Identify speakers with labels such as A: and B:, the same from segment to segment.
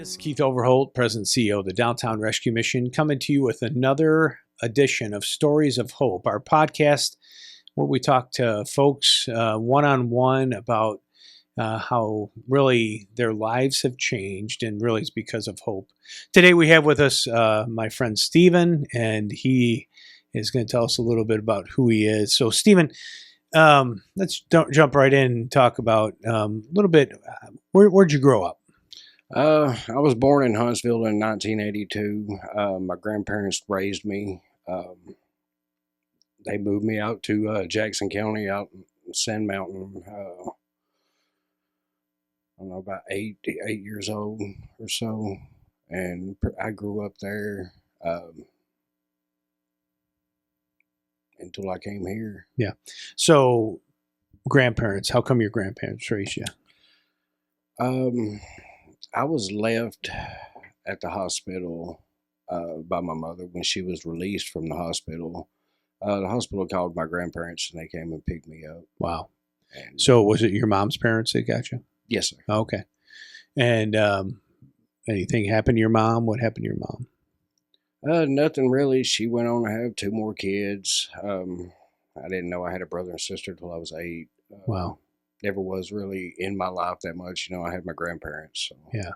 A: This is Keith Overholt, President and CEO of the Downtown Rescue Mission, coming to you with another edition of Stories of Hope, our podcast where we talk to folks one-on-one about how really their lives have changed, and really it's because of hope. Today we have with us my friend Stephen, and he is going to tell us a little bit about who he is. So Stephen, let's jump right in and talk about a little bit, where'd you grow up?
B: I was born in Huntsville in 1982. My grandparents raised me. They moved me out to Jackson County, out in Sand Mountain. I don't know, about eight years old or so, and I grew up there until I came here.
A: Yeah. So, grandparents. How come your grandparents raised you?
B: I was left at the hospital by my mother when she was released from the hospital. The hospital called my grandparents, and they came and picked me up.
A: Wow.
B: And
A: So was it your mom's parents that got you?
B: yes, sir.
A: Okay. And anything happened to your mom? What happened to your mom?
B: Nothing really. She went on to have two more kids. I didn't know I had a brother and sister until I was 8.
A: Wow.
B: Never was really in my life that much. I had my grandparents. So.
A: Yeah.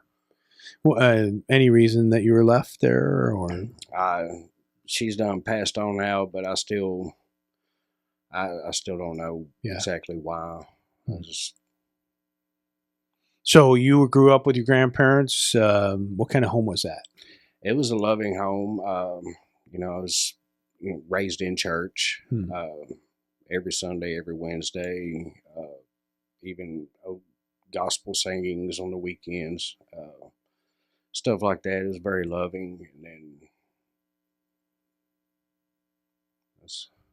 A: Well, any reason that you were left there, or?
B: She's done passed on now, but I still don't know exactly why.
A: So you grew up with your grandparents. What kind of home was that?
B: It was a loving home. I was raised in church every Sunday, every Wednesday, even gospel singings on the weekends, stuff like that. It was very loving. And then,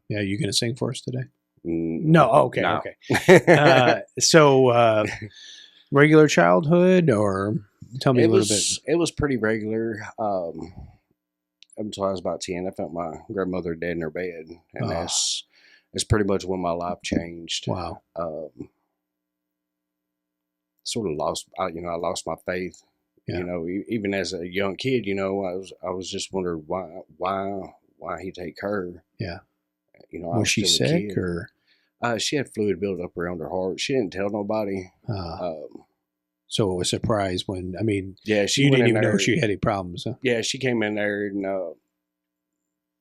A: yeah, you going to sing for us today?
B: No.
A: Okay. No. Okay. So, regular childhood, or tell me a little bit.
B: It was pretty regular. Until I was about 10, I felt my grandmother dead in her bed, and that's pretty much when my life changed.
A: Wow.
B: Sort of lost. I lost my faith.
A: Yeah.
B: Even as a young kid, I was just wondering why he take her.
A: Yeah.
B: Was
A: she sick, or?
B: She had fluid build up around her heart. She didn't tell nobody.
A: So it was a surprise when,
B: yeah,
A: you didn't even know she had any problems. Huh?
B: Yeah, she came in there and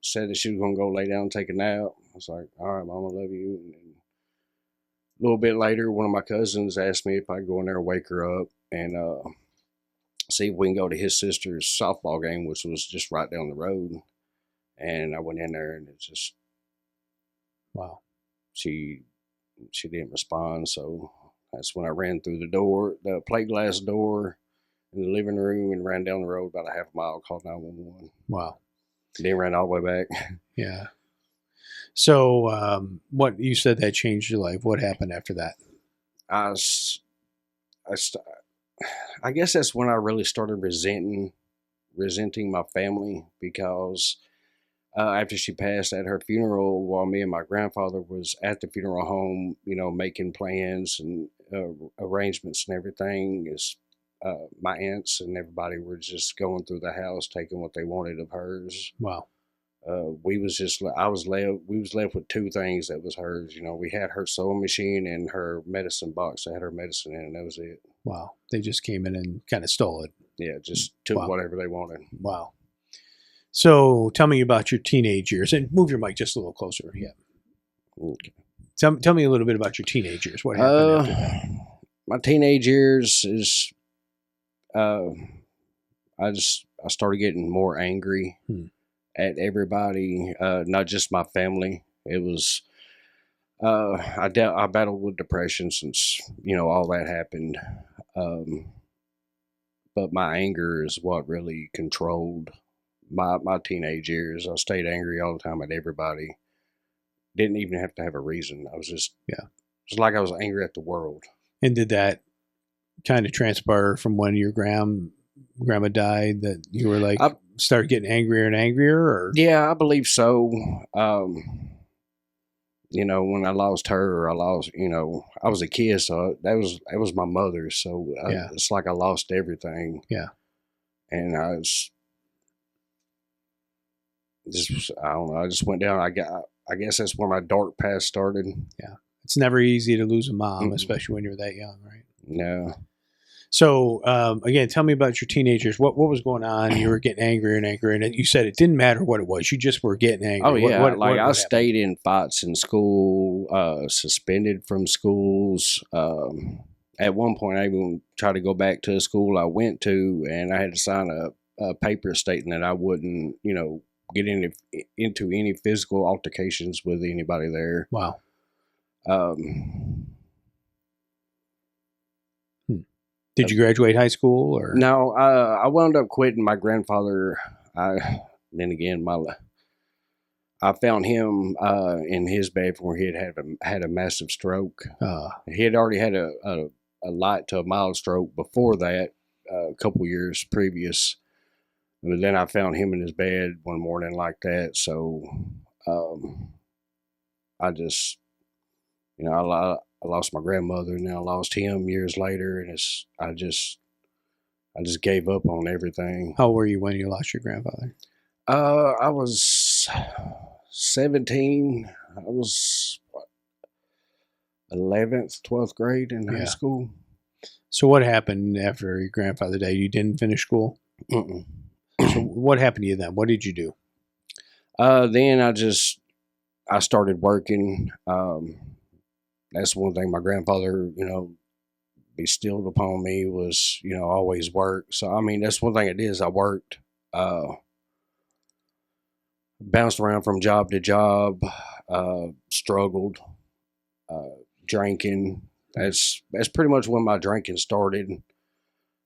B: said that she was going to go lay down and take a nap. I was like, all right, Mama, love you. And a little bit later, one of my cousins asked me if I could go in there and wake her up and see if we can go to his sister's softball game, which was just right down the road. And I went in there, and it's just,
A: wow.
B: She didn't respond, so that's when I ran through the plate glass door in the living room, and ran down the road about a half mile, called 911.
A: Wow.
B: Then ran all the way back.
A: Yeah. So, what you said that changed your life. What happened after that?
B: I guess that's when I really started resenting my family, because after she passed, at her funeral, while me and my grandfather was at the funeral home, making plans and arrangements and everything, my aunts and everybody were just going through the house, taking what they wanted of hers.
A: Wow.
B: We was left with two things that was hers. We had her sewing machine and her medicine box that had her medicine in it, and that was it.
A: Wow. They just came in and kind of stole it.
B: Yeah, just took whatever they wanted.
A: Wow. So tell me about your teenage years, and move your mic just a little closer. Yeah.
B: Okay.
A: Tell me a little bit about your teenage years. What happened after that?
B: My teenage years is, I started getting more angry at everybody, not just my family. It was, I battled with depression since, all that happened. But my anger is what really controlled my teenage years. I stayed angry all the time at everybody. Didn't even have to have a reason. I was just, it's like I was angry at the world.
A: And did that kind of transpire from when your grandma died, that you were like, started getting angrier and angrier? Or?
B: Yeah, I believe so. When I lost her, I was a kid, so that was my mother. So it's like I lost everything.
A: Yeah.
B: and I don't know. I just went down. I guess that's where my dark past started.
A: Yeah. It's never easy to lose a mom,
B: Mm-mm.
A: especially when you're that young, right?
B: No.
A: So, again, tell me about your teenagers. What was going on? You were getting angrier and angrier, and you said it didn't matter what it was. You just were getting angry.
B: Oh yeah,
A: What
B: I
A: happened?
B: stayed in fights in school, suspended from schools. At one point, I even tried to go back to a school I went to, and I had to sign a paper stating that I wouldn't, get into any physical altercations with anybody there.
A: Wow. Did you graduate high school or
B: No? I wound up quitting. My grandfather. I found him in his bed where he had a massive stroke. He had already had a light to a mild stroke before that, a couple years previous. But then I found him in his bed one morning like that. So I just, I lost my grandmother, and then I lost him years later, and I just gave up on everything.
A: How were you when you lost your grandfather?
B: I was 17. I was 11th, 12th grade in high school.
A: So what happened after your grandfather died? You didn't finish school?
B: Mm-mm.
A: So what happened to you then? What did you do?
B: Then I started working. That's one thing my grandfather, bestilled upon me was, always work. So, I mean, that's one thing I did is I worked, bounced around from job to job, struggled, drinking. That's pretty much when my drinking started.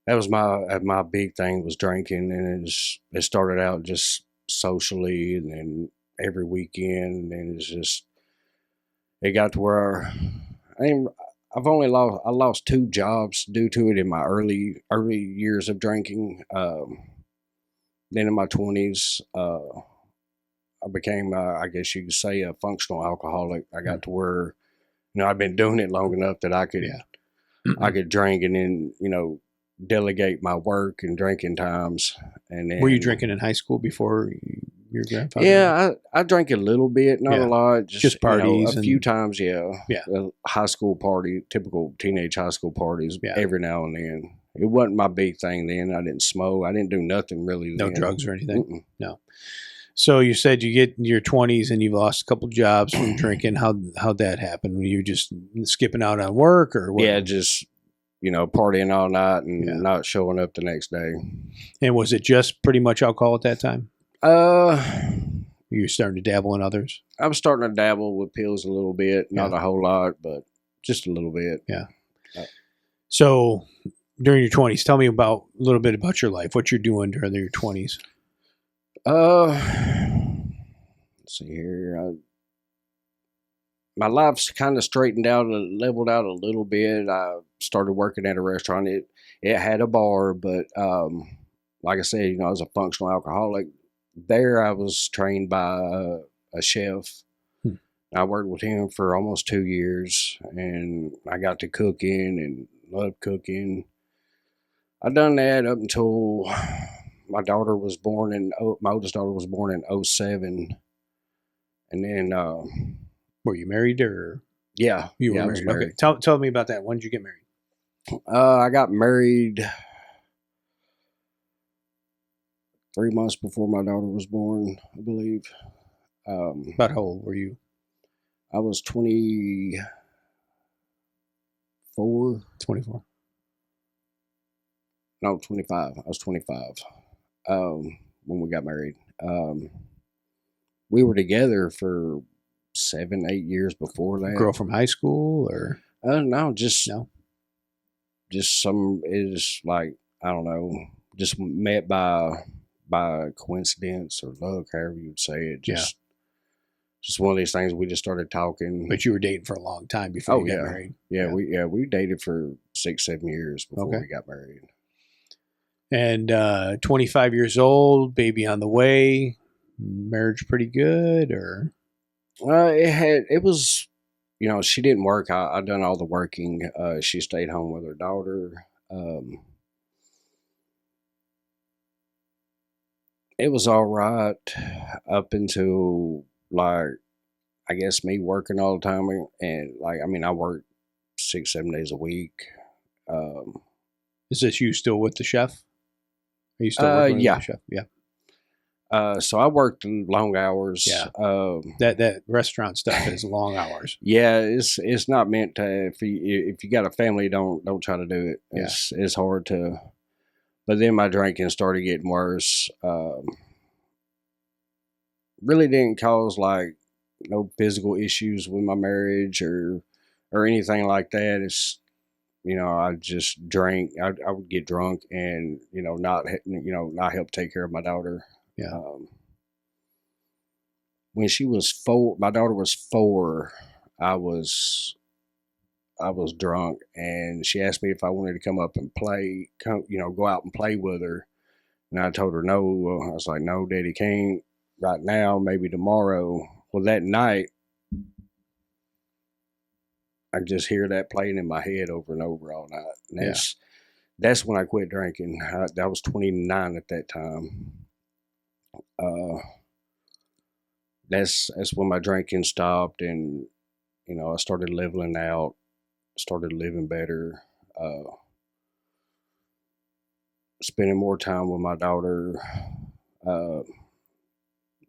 B: That was my big thing was drinking, and it started out just socially, and then every weekend, and it got to where I lost 2 jobs due to it in my early years of drinking. Then in my 20s, I became, I guess you could say, a functional alcoholic. I got to where, I've been doing it long enough that I could drink and then, delegate my work and drinking times. And then,
A: were you drinking in high school before your grandfather?
B: Yeah, I drank a little bit, not a lot,
A: just parties,
B: a few times. Yeah,
A: yeah.
B: High school party, typical teenage high school parties. Every now and then. It wasn't my big thing then. I didn't smoke. I didn't do nothing really.
A: No
B: then.
A: drugs or anything.
B: Mm-mm.
A: No. So you said you get in your 20s and you've lost a couple jobs from drinking. How'd that happen? Were you just skipping out on work or what?
B: Yeah, just partying all night and not showing up the next day.
A: And was it just pretty much alcohol at that time? You were starting to dabble in others?
B: I was starting to dabble with pills a little bit, not a whole lot, but just a little bit.
A: Yeah. So during your 20s, tell me a little bit about your life, what you're doing during your 20s.
B: Let's see here. My life's kind of straightened out, leveled out a little bit. I started working at a restaurant. It had a bar, but like I said, I was a functional alcoholic. There, I was trained by a chef. I worked with him for almost 2 years, and I got to cooking and loved cooking. I done that up until my daughter was born my oldest daughter was born in 2007, and then.
A: Were you married or?
B: Yeah,
A: you were married. Okay, tell me about that. When did you get married?
B: I got married 3 months before my daughter was born, I believe.
A: About how old were you?
B: I was 24.
A: 24.
B: No, 25. I was 25 when we got married. We were together for 7-8 years before that.
A: Girl from high school or?
B: No, just some, it's like, I don't know, just met by coincidence or luck, however you would say it. Just one of these things. We just started talking.
A: But you were dating for a long time before you got married.
B: Yeah, we dated for 6-7 years before we got married.
A: And 25 years old, baby on the way. Marriage pretty good, or?
B: It was, she didn't work. I done all the working. She stayed home with her daughter. It was all right up until like I guess me working all the time and like I mean I worked 6 7 days a week. Um,
A: Is this you still with the chef? Are you still working with the
B: yeah.
A: chef? Yeah.
B: So I worked long hours.
A: Yeah. That restaurant stuff is long hours.
B: Yeah, it's not meant to. If you got a family, don't try to do it. It's hard to. But then my drinking started getting worse. Really didn't cause like no physical issues with my marriage or anything like that. It's I just drank. I would get drunk and not help take care of my daughter.
A: Yeah.
B: When she was 4, my daughter was 4. I was drunk, and she asked me if I wanted to come up and play, go out and play with her. And I told her no. I was like, no, Daddy can't right now. Maybe tomorrow. Well, that night, I just hear that playing in my head over and over all night. And that's when I quit drinking. I was 29 at that time. That's when my drinking stopped, and I started leveling out, started living better, spending more time with my daughter.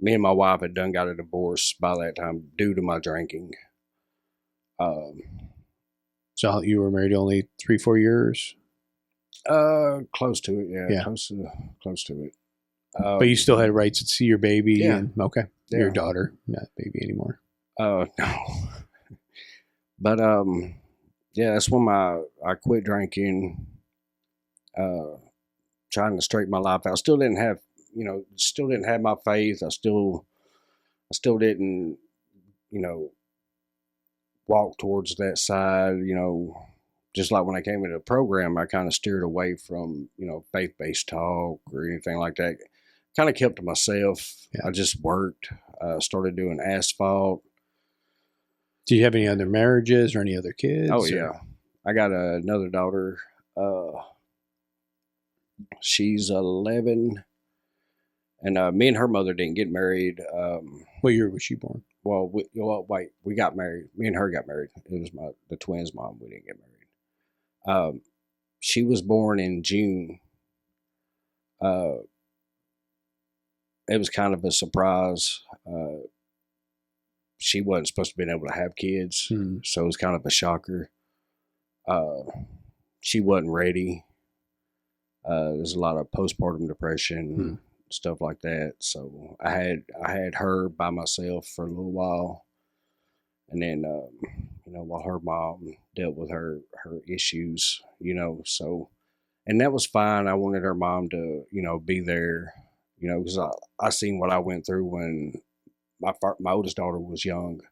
B: Me and my wife had done got a divorce by that time due to my drinking.
A: So you were married only 3-4 years?
B: Close to it, yeah. Close to it.
A: But you still had rights to see your baby.
B: Yeah.
A: Okay. Yeah. Your daughter, not baby anymore.
B: No. But that's when I quit drinking. Trying to straighten my life out. Still didn't have my faith. I still didn't, walk towards that side. Just like when I came into the program, I kind of steered away from, faith-based talk or anything like that. Kind of kept to myself. Yeah. I just worked, started doing asphalt.
A: Do you have any other marriages or any other kids?
B: Oh, yeah. I got another daughter. She's 11. And me and her mother didn't get married.
A: What year was she born?
B: Well, we got married. Me and her got married. It was the twins' mom. We didn't get married. She was born in June. It was kind of a surprise. She wasn't supposed to be able to have kids, so it was kind of a shocker. She wasn't ready. There's a lot of postpartum depression. Stuff like that. So I had her by myself for a little while, and then while her mom dealt with her issues, so, and that was fine. I wanted her mom to be there, because I seen what I went through when my oldest daughter was young.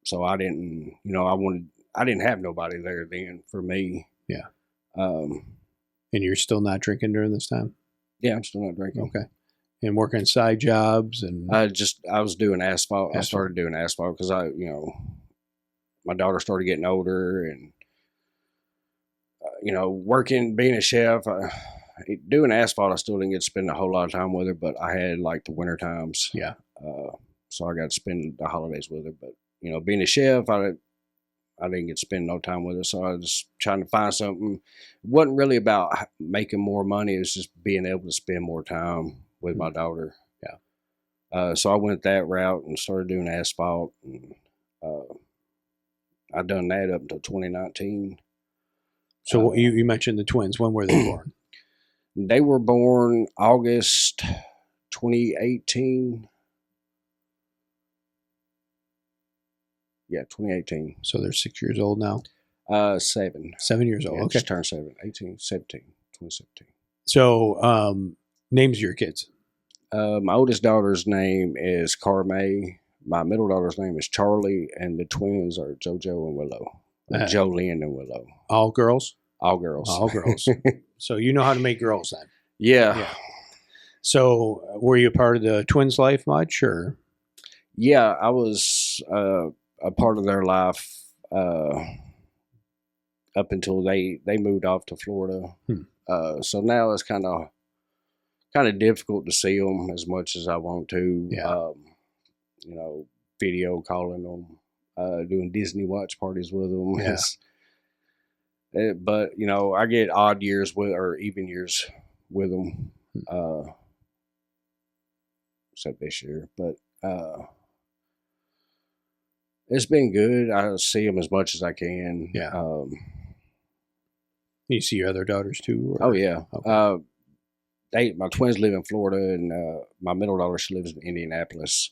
B: So I didn't I didn't have nobody there then for me.
A: Yeah. And you're still not drinking during this time?
B: Yeah, I'm still not drinking.
A: Okay. And working side jobs and
B: I was doing asphalt. I started doing asphalt because my daughter started getting older, and working, being a chef, doing asphalt. I still didn't get to spend a whole lot of time with her, but I had like the winter times.
A: Yeah.
B: So I got to spend the holidays with her. But being a chef, I didn't get to spend no time with her, so I was trying to find something. It wasn't really about making more money. It was just being able to spend more time with my daughter.
A: Yeah.
B: So I went that route and started doing asphalt. And I done that up until 2019.
A: So you mentioned the twins. When were they born?
B: They were born August 2018. Yeah, 2018.
A: So they're 6 years old now?
B: 7.
A: 7 years old, okay.
B: Just turned 7, 18, 17, 2017.
A: So, names of your kids?
B: My oldest daughter's name is Carmay. My middle daughter's name is Charlie, and the twins are JoJo and Willow. Jolene and Willow.
A: All girls?
B: All girls.
A: All girls. So you know how to make girls then?
B: Yeah.
A: So were you a part of the twins' life much, or?
B: Yeah, I was a part of their life. up until they moved off to Florida.
A: Hmm.
B: So now it's kind of difficult to see them as much as I want to.
A: Yeah.
B: You know, video calling them, doing Disney watch parties with them.
A: Yeah.
B: But you know, I get odd years with or even years with them. Except this year, but it's been good. I see them as much as I can.
A: Yeah. You see your other daughters too? Or?
B: Oh yeah.
A: Okay.
B: My twins live in Florida, and my middle daughter, she lives in Indianapolis.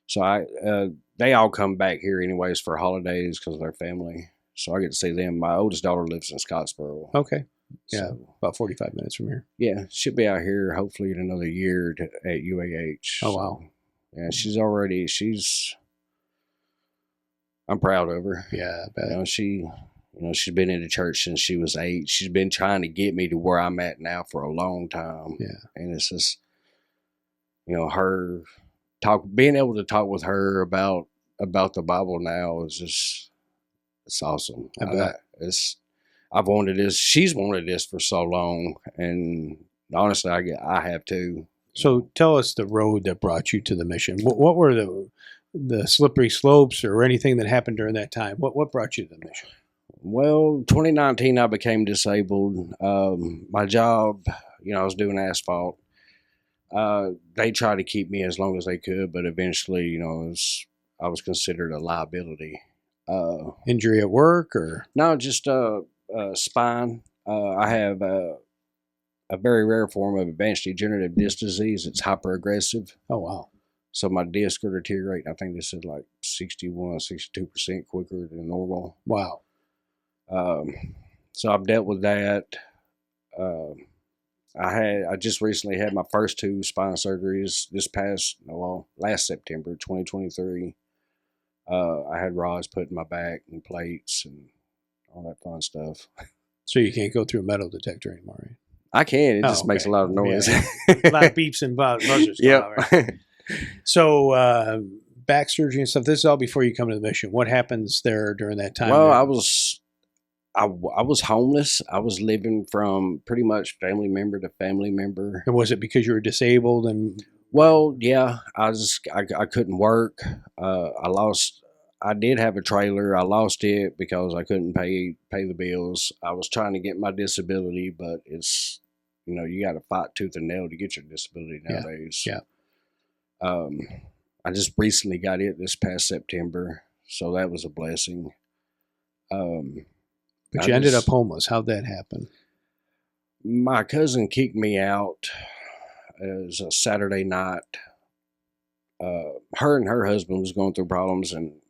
B: So they all come back here anyways for holidays because of their family. So I get to see them. My oldest daughter lives in Scottsboro.
A: Okay. Yeah,
B: So,
A: about 45 minutes from here.
B: yeah, she'll be out here hopefully in another year at UAH.
A: Oh, wow.
B: Yeah, I'm proud of her.
A: Yeah, I bet.
B: She's been in the church since she was 8. She's been trying to get me to where I'm at now for a long time.
A: Yeah.
B: And it's just, her being able to talk with her about the Bible now is just, it's awesome.
A: I bet.
B: I've wanted this. She's wanted this for so long, and honestly, I have too.
A: So tell us the road that brought you to the mission. What were the slippery slopes or anything that happened during that time? What brought you to the mission?
B: Well, 2019, I became disabled. My job, I was doing asphalt. They tried to keep me as long as they could, but eventually, I was considered a liability.
A: Injury at work or?
B: No, just spine. I have a very rare form of advanced degenerative disc disease. It's hyperaggressive.
A: Oh, wow.
B: So my discs are deteriorating. I think this is like 61, 62% quicker than normal.
A: Wow.
B: So I've dealt with that. I just recently had my first 2 spine surgeries last September 2023. I had rods put in my back and plates and all that fun stuff.
A: So you can't go through a metal detector anymore, right?
B: I can. It just makes a lot of noise.
A: Yeah. A lot of beeps and buzzers.
B: Yep.
A: Right? So back surgery and stuff. This is all before you come to the mission. What happens there during that time?
B: Well, I was homeless. I was living from pretty much family member to family member.
A: And was it because you were disabled? And
B: well, yeah, I couldn't work. I did have a trailer. I lost it because I couldn't pay the bills. I was trying to get my disability, but it's, you got to fight tooth and nail to get your disability nowadays.
A: Yeah.
B: I just recently got it this past September, so that was a blessing.
A: But you ended up homeless. How'd that happen?
B: My cousin kicked me out. It was a Saturday night. Her and her husband was going through problems, and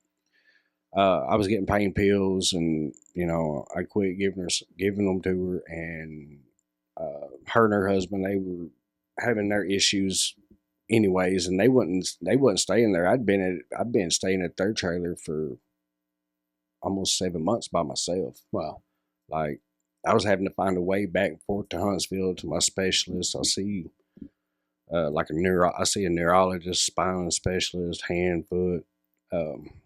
B: I was getting pain pills, and I quit giving them to her. And her and her husband, they were having their issues, anyways, and they wasn't staying there. I'd been staying at their trailer for almost 7 months by myself.
A: Wow.
B: Like, I was having to find a way back and forth to Huntsville to my specialist. I see I see a neurologist, spinal specialist, hand, foot.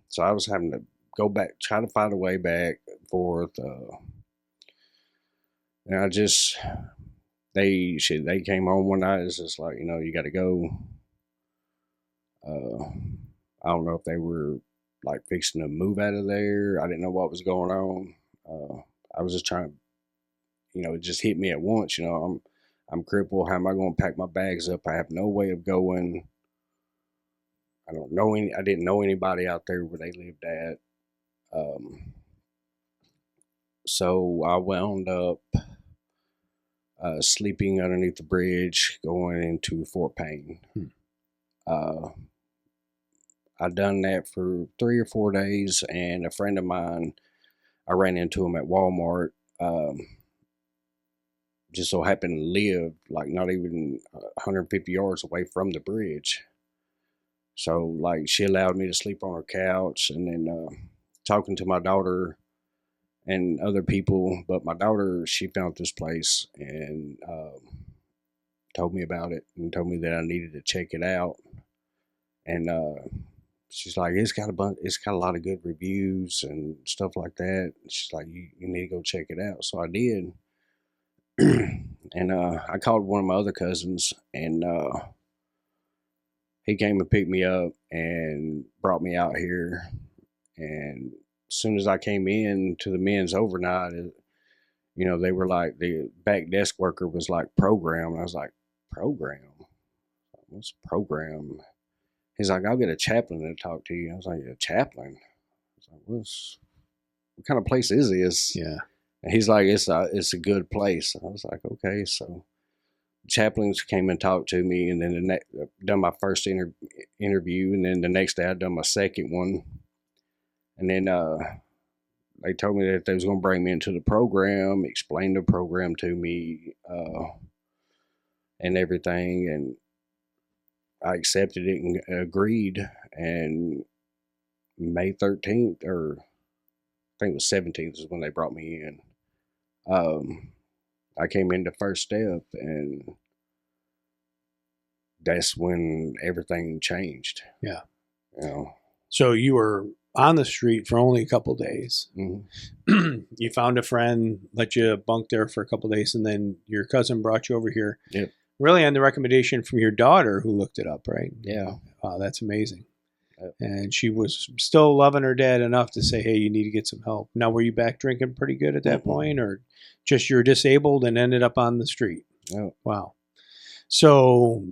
B: So I was having to go back, try to find a way back and forth. And they came home one night. It's just like, you got to go. I don't know if they were like fixing to move out of there. I didn't know what was going on. I was just trying to, it just hit me at once. I'm crippled. How am I going to pack my bags up? I have no way of going. I didn't know anybody out there where they lived at. So I wound up sleeping underneath the bridge going into Fort Payne. I done that for 3 or 4 days, and a friend of mine, I ran into him at Walmart. Just so happened to live like not even 150 yards away from the bridge. So like she allowed me to sleep on her couch, and then talking to my daughter and other people. But my daughter, she found this place and told me about it and told me that I needed to check it out. And she's like, it's got a lot of good reviews and stuff like that. She's like, you need to go check it out. So I did. And I called one of my other cousins, and he came and picked me up and brought me out here. And as soon as I came in to the men's overnight, they were like, the back desk worker was like, program. And I was like, program? What's program? He's like, I'll get a chaplain to talk to you. I was like, a chaplain? I was like, what kind of place is this?
A: Yeah.
B: And he's like, it's a good place. I was like, okay. So chaplains came and talked to me, and then done my first interview, and then the next day I done my second one. And then they told me that they was going to bring me into the program, explain the program to me, and everything. And I accepted it and agreed. And May 13th, or I think it was 17th, is when they brought me in. I came into First Step, and that's when everything changed.
A: Yeah.
B: You know.
A: So you were on the street for only a couple of days.
B: Mm-hmm.
A: You found a friend, let you bunk there for a couple of days, and then your cousin brought you over here.
B: Yep.
A: Really on the recommendation from your daughter who looked it up, right?
B: Yeah.
A: Wow, that's amazing.
B: Yep.
A: And she was still loving her dad enough to say, hey, you need to get some help. Now, were you back drinking pretty good at that point, or just you're disabled and ended up on the street?
B: Yep.
A: Wow. So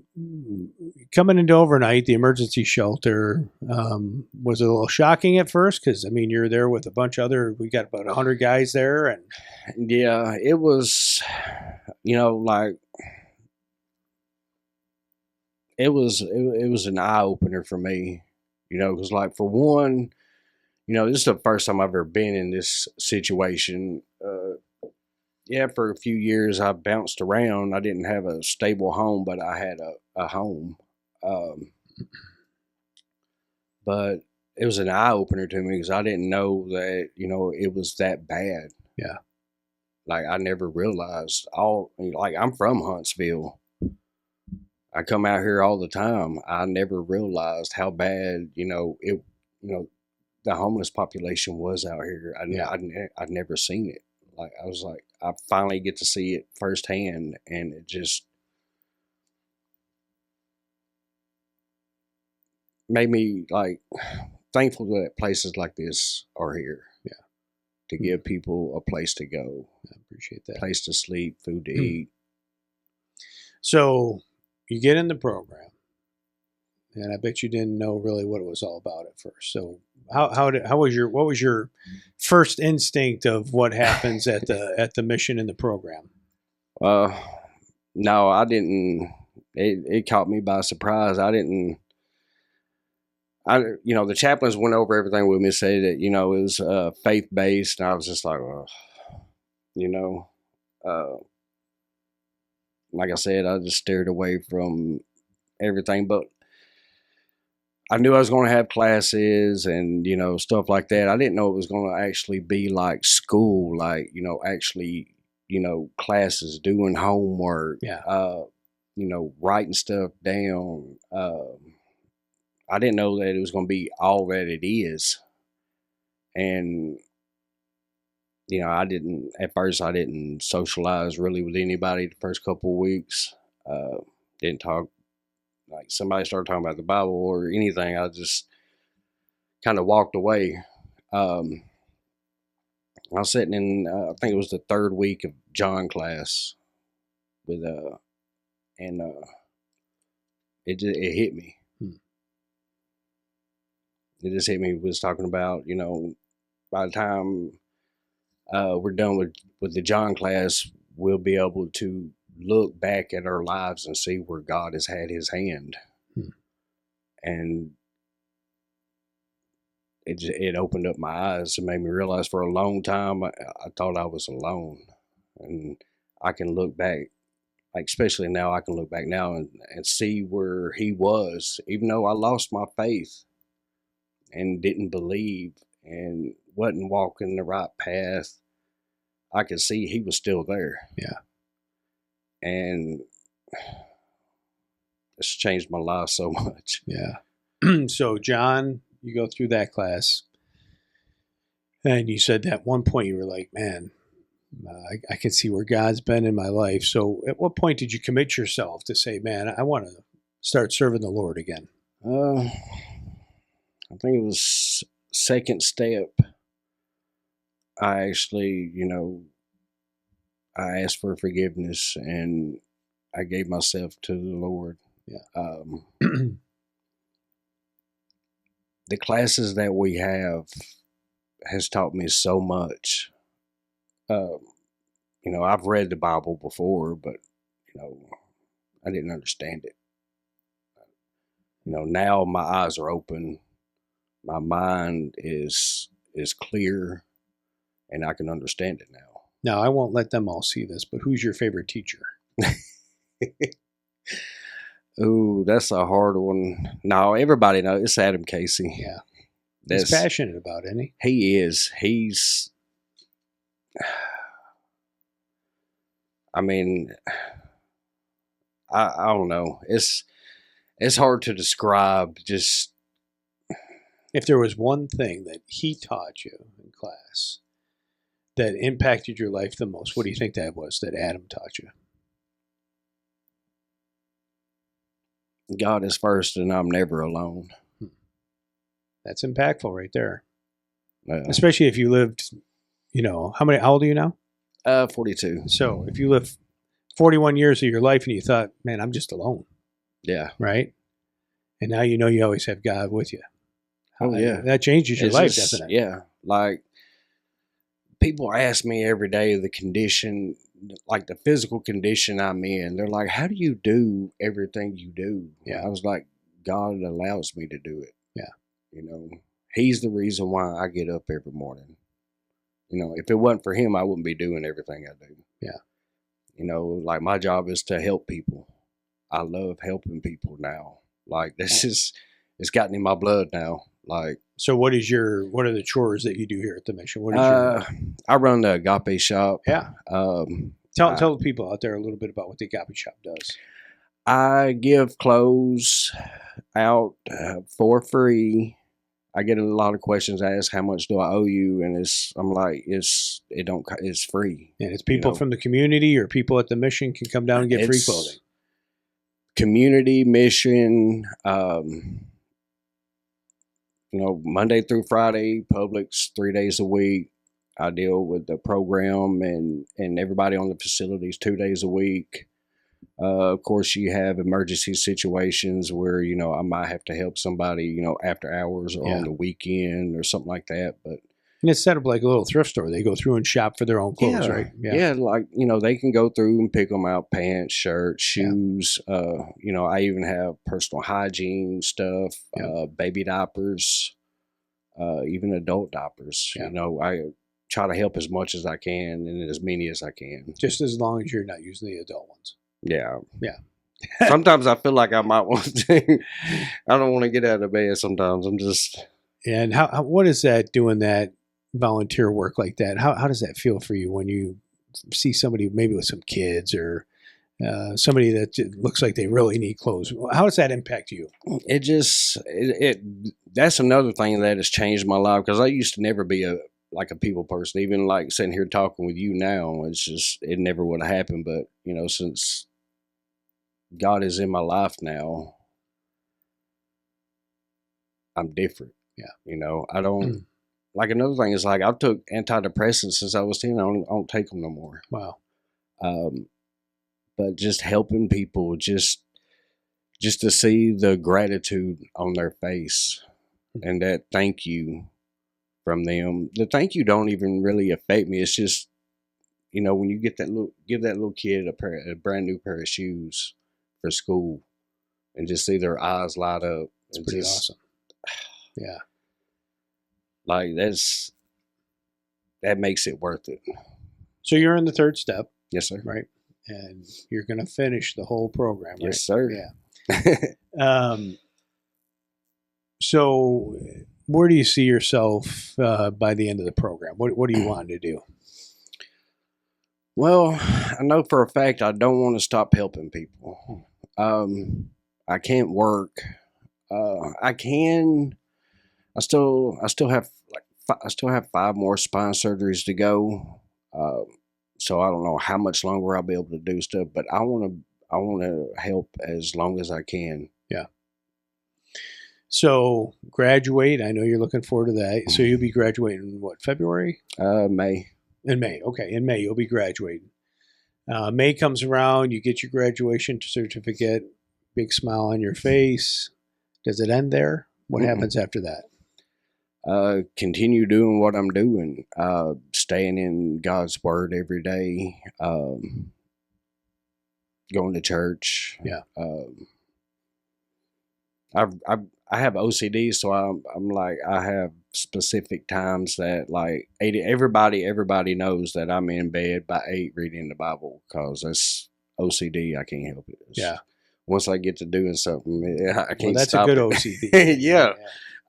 A: coming into overnight, the emergency shelter, was it a little shocking at first? Because, I mean, you're there with a bunch of we got about 100 guys there. And
B: yeah, it was, like, it was an eye-opener for me, because, like, for one, this is the first time I've ever been in this situation. Yeah, for a few years I bounced around. I didn't have a stable home, but I had a home. But it was an eye-opener to me because I didn't know that, it was that bad.
A: Yeah. Like,
B: I never realized I'm from Huntsville. I come out here all the time. I never realized how bad, the homeless population was out here. I'd never seen it. Like, I was like, I finally get to see it firsthand, and it just made me, like, thankful that places like this are here.
A: Yeah.
B: To give people a place to go.
A: I appreciate that.
B: Place to sleep, food to eat.
A: So you get in the program, and I bet you didn't know really what it was all about at first. So what was your first instinct of what happens at the mission in the program?
B: No, I didn't. It caught me by surprise. The chaplains went over everything with me, said that, it was faith based. And I was just like, like I said, I just stared away from everything. But I knew I was going to have classes and, stuff like that. I didn't know it was going to actually be like school, like, actually, classes, doing homework, writing stuff down. I didn't know that it was going to be all that it is. And, at first I didn't socialize really with anybody the first couple of weeks. Didn't talk. Like, somebody started talking about the Bible or anything, I just kind of walked away. I was sitting in, I think it was the third week of John class and it hit me. It just hit me. It was talking about, by the time we're done with the John class, we'll be able to look back at our lives and see where God has had his hand. And it opened up my eyes and made me realize for a long time I thought I was alone. And I can look back, like, especially now, I can look back now and see where he was, even though I lost my faith and didn't believe and wasn't walking the right path. I could see he was still there.
A: Yeah.
B: And it's changed my life so much.
A: Yeah. So John you go through that class, and you said at one point you were like, man, I can see where God's been in my life. So at what point did you commit yourself to say, man, I want to start serving the Lord again?
B: I think it was second step. I actually, I asked for forgiveness and I gave myself to the Lord.
A: Yeah.
B: The classes that we have has taught me so much. I've read the Bible before, but I didn't understand it. Now my eyes are open, my mind is clear, and I can understand it now.
A: Now, I won't let them all see this, but who's your favorite teacher?
B: Ooh, that's a hard one. No, everybody knows it's Adam Casey.
A: Yeah, he's passionate about it, isn't he?
B: He is. He's. I mean, I don't know. It's hard to describe. Just
A: if there was one thing that he taught you in class that impacted your life the most, what do you think that was that Adam taught you?
B: God is first, and I'm never alone.
A: That's impactful right there. Especially if you lived, how old are you now?
B: 42.
A: So if you live 41 years of your life and you thought, man, I'm just alone.
B: Yeah.
A: Right? And now you always have God with you.
B: Oh, yeah.
A: That changes your life, doesn't it?
B: Yeah. Like, people ask me every day the condition, like the physical condition I'm in. They're like, how do you do everything you do?
A: Yeah.
B: I was like, God allows me to do it.
A: Yeah.
B: He's the reason why I get up every morning. If it wasn't for him, I wouldn't be doing everything I do.
A: Yeah.
B: Like my job is to help people. I love helping people now. Like it's gotten in my blood now. Like,
A: so what are the chores that you do here at the mission? What is
B: I run the Agape shop.
A: Yeah. Tell the people out there a little bit about what the Agape shop does.
B: I give clothes out for free. I get a lot of questions asked, how much do I owe you? And it's free.
A: And it's people from the community or people at the mission can come down and get free clothing.
B: Community, mission, Monday through Friday, Publix 3 days a week. I deal with the program and everybody on the facilities 2 days a week. Of course, you have emergency situations where, I might have to help somebody, after hours or on the weekend or something like that. But
A: and it's set up like a little thrift store. They go through and shop for their own clothes, right?
B: Yeah, like, they can go through and pick them out, pants, shirts, shoes. I even have personal hygiene stuff, baby diapers, even adult diapers.
A: Yeah.
B: I try to help as much as I can and as many as I can.
A: Just as long as you're not using the adult ones.
B: Yeah.
A: Yeah.
B: Sometimes I feel like I might want to. I don't want to get out of bed sometimes. I'm just.
A: And what is that, doing that volunteer work like that? How does that feel for you when you see somebody maybe with some kids or somebody that looks like they really need clothes? How does that impact you?
B: That's another thing that has changed my life, because I used to never be a people person. Even like sitting here talking with you now, it never would have happened. But since God is in my life now, I'm different.
A: Yeah.
B: I don't like, another thing is, like, I took antidepressants since I was 10. I don't take them no more.
A: Wow.
B: But just helping people, just to see the gratitude on their face and that thank you from them. The thank you don't even really affect me. It's just, when you give that little kid a brand new pair of shoes for school and just see their eyes light up.
A: It's pretty awesome. Yeah.
B: Like, that makes it worth it.
A: So you're in the third step.
B: Yes, sir.
A: Right. And you're going to finish the whole program, right?
B: Yes, sir.
A: Yeah. So where do you see yourself by the end of the program? What do you want to do?
B: Well, I know for a fact I don't want to stop helping people. I can't work. I can I still have 5 more spine surgeries to go. So I don't know how much longer I'll be able to do stuff, but I want to help as long as I can.
A: Yeah. So graduate. I know you're looking forward to that. So you'll be graduating in what, February?
B: May.
A: In May. Okay, in May you'll be graduating. May comes around. You get your graduation certificate. Big smile on your face. Does it end there? What happens after that?
B: Continue doing what I'm doing. Staying in God's word every day. Going to church.
A: Yeah.
B: I have OCD, so I'm like, I have specific times that like everybody knows that I'm in bed by 8 reading the Bible, because that's OCD. I can't help it.
A: Yeah.
B: Once I get to doing something, I can't
A: Well, that's
B: stop
A: a good
B: it.
A: OCD.
B: Yeah.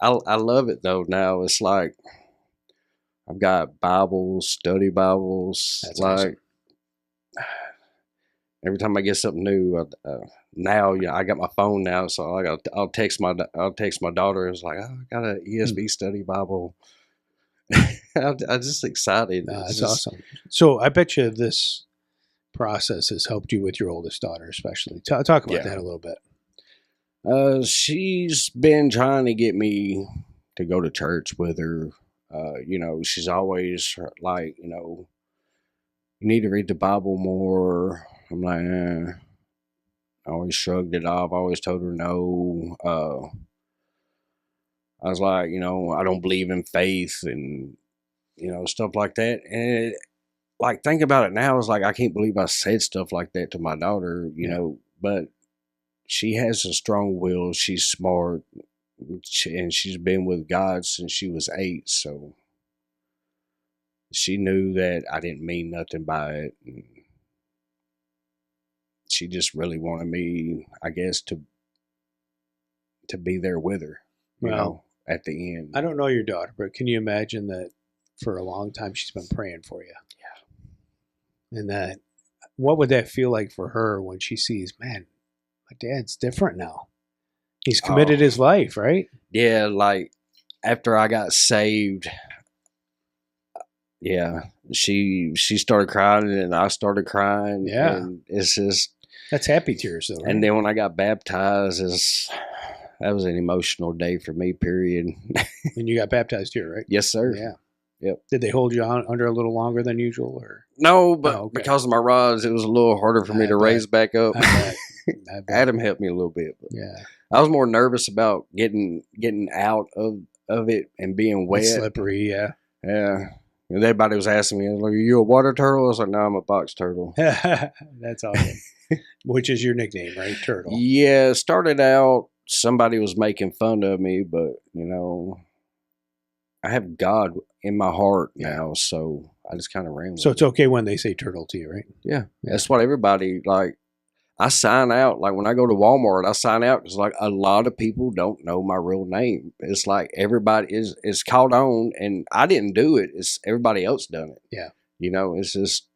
B: I love it though. Now it's like I've got Bibles, study Bibles.
A: That's
B: like
A: awesome.
B: Every time I get something new, now I got my phone now, so I'll text my daughter. It's like, oh, I got an ESV study Bible. I'm just excited.
A: That's awesome. So I bet you this process has helped you with your oldest daughter, especially. Talk about that a little bit.
B: She's been trying to get me to go to church with her. She's always like, you need to read the Bible more. I'm like, I always shrugged it off. I always told her no. I was like, I don't believe in faith and, stuff like that. And like, think about it now. It's like, I can't believe I said stuff like that to my daughter, but she has a strong will. She's smart, and she's been with God since she was 8. So she knew that I didn't mean nothing by it. And she just really wanted me, I guess, to be there with her, at the end.
A: I don't know your daughter, but can you imagine that for a long time she's been praying for you?
B: Yeah.
A: And that, what would that feel like for her when she sees, man, my dad's different now. He's committed his life, right?
B: Yeah, like after I got saved, she started crying and I started crying.
A: Yeah.
B: And it's just...
A: That's happy tears, though, right?
B: And then when I got baptized, that was an emotional day for me, period.
A: And you got baptized here, right?
B: Yes, sir.
A: Yeah.
B: Yep.
A: Did they hold you on under a little longer than usual, or?
B: No, but because of my rods, it was a little harder for me to raise back up.
A: I bet.
B: Adam helped me a little bit. But
A: yeah.
B: I was more nervous about getting out of it and being wet.
A: It's slippery, yeah.
B: Yeah. And everybody was asking me, like, are you a water turtle? I was like, no, I'm a box turtle.
A: That's awesome. Which is your nickname, right? Turtle.
B: Yeah, it started out, somebody was making fun of me, but, I have God in my heart now, so I just kind of ran with it.
A: So it's okay when they say turtle to you, right?
B: Yeah. That's what everybody, like, I sign out. Like, when I go to Walmart, I sign out because, like, a lot of people don't know my real name. It's like everybody is caught on, and I didn't do it. It's everybody else done it.
A: Yeah.
B: It's just...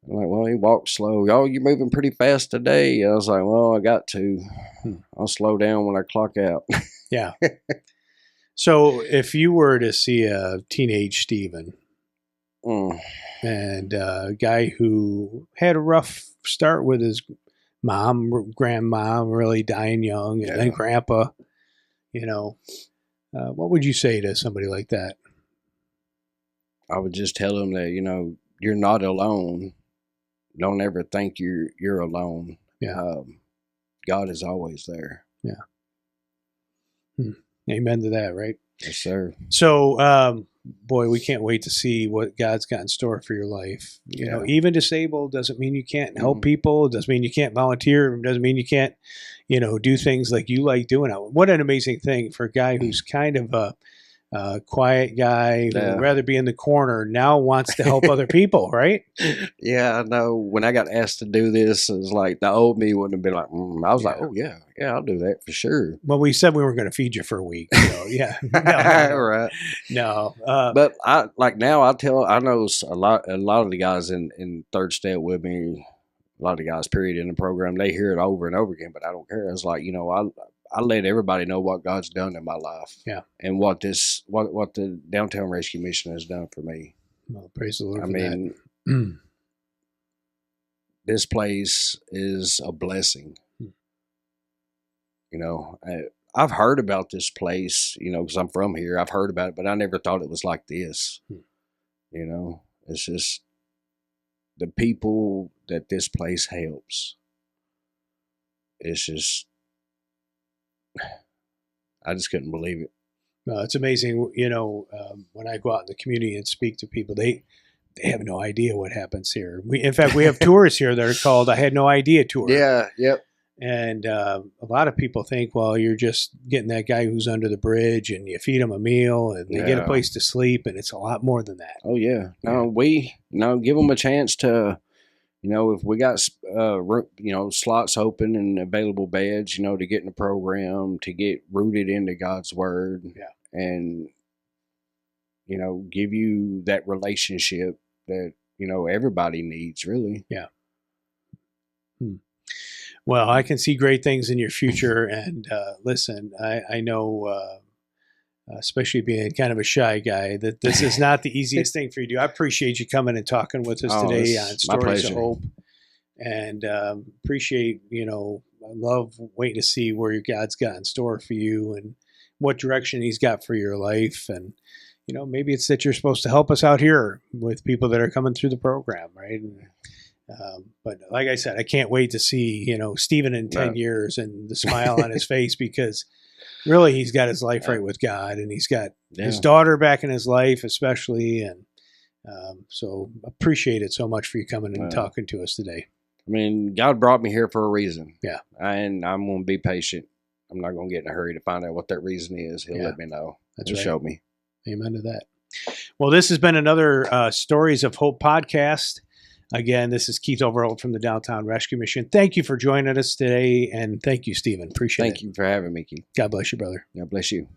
B: I'm like, well, he walked slow. Oh, you're moving pretty fast today. I was like, well, I got to. I'll slow down when I clock out.
A: Yeah. So if you were to see a teenage Steven and a guy who had a rough start with his mom, grandma really dying young, and then grandpa, what would you say to somebody like that?
B: I would just tell him that, you're not alone. Don't ever think you're alone.
A: Yeah.
B: God is always there.
A: Yeah. Amen to that, right?
B: Yes, sir.
A: So, boy, we can't wait to see what God's got in store for your life. Even disabled doesn't mean you can't help people. It doesn't mean you can't volunteer. It doesn't mean you can't, do things like you like doing. What an amazing thing for a guy who's kind of a quiet guy who would rather be in the corner now wants to help other people, right?
B: Yeah, I know. When I got asked to do this, it was like the old me wouldn't have been like, I was like, oh, yeah, I'll do that for sure.
A: Well, we said we were going to feed you for a week. So, yeah. No.
B: Right.
A: No.
B: But I know a lot of the guys in third step with me, a lot of the guys, period, in the program, they hear it over and over again, but I don't care. It's like, I let everybody know what God's done in my life.
A: Yeah.
B: And what the Downtown Rescue Mission has done for me.
A: Well, praise the Lord
B: I
A: for
B: mean,
A: that.
B: this place is a blessing. You know, I've heard about this place, you know, because I'm from here. I've heard about it, but I never thought it was like this. You know, it's just the people that this place helps. It's just, I just couldn't believe it.
A: It's amazing. You know, when I go out in the community and speak to people, they have no idea what happens here. In fact, we have tours here that are called "I Had No Idea" tour.
B: Yeah. Yep.
A: And a lot of people think, well, you're just getting that guy who's under the bridge, and you feed him a meal, and they get a place to sleep, and it's a lot more than that.
B: Oh yeah. No, we give them a chance to. You know, if we got, slots open and available beds, you know, to get in the program, to get rooted into God's word, and, you know, give you that relationship that, you know, everybody needs, really.
A: Yeah. Well, I can see great things in your future. And listen, I know, especially being kind of a shy guy, that this is not the easiest thing for you to do. I appreciate you coming and talking with us today on Stories of Hope. And appreciate, you know, I love waiting to see where God's got in store for you and what direction he's got for your life. And, you know, maybe it's that you're supposed to help us out here with people that are coming through the program, right? And, but like I said, I can't wait to see, you know, Stephen in 10 years and the smile on his face, because really he's got his life right with God, and he's got his daughter back in his life, especially. And so appreciate it so much for you coming and talking to us today.
B: I mean, God brought me here for a reason.
A: Yeah.
B: And I'm going to be patient. I'm not going to get in a hurry to find out what that reason is. He'll let me know. He'll show me.
A: Amen to that. Well, this has been another Stories of Hope podcast. Again, this is Keith Overholt from the Downtown Rescue Mission. Thank you for joining us today, and thank you, Stephen. Appreciate it.
B: Thank you for having me, Keith.
A: God bless you, brother.
B: God bless you.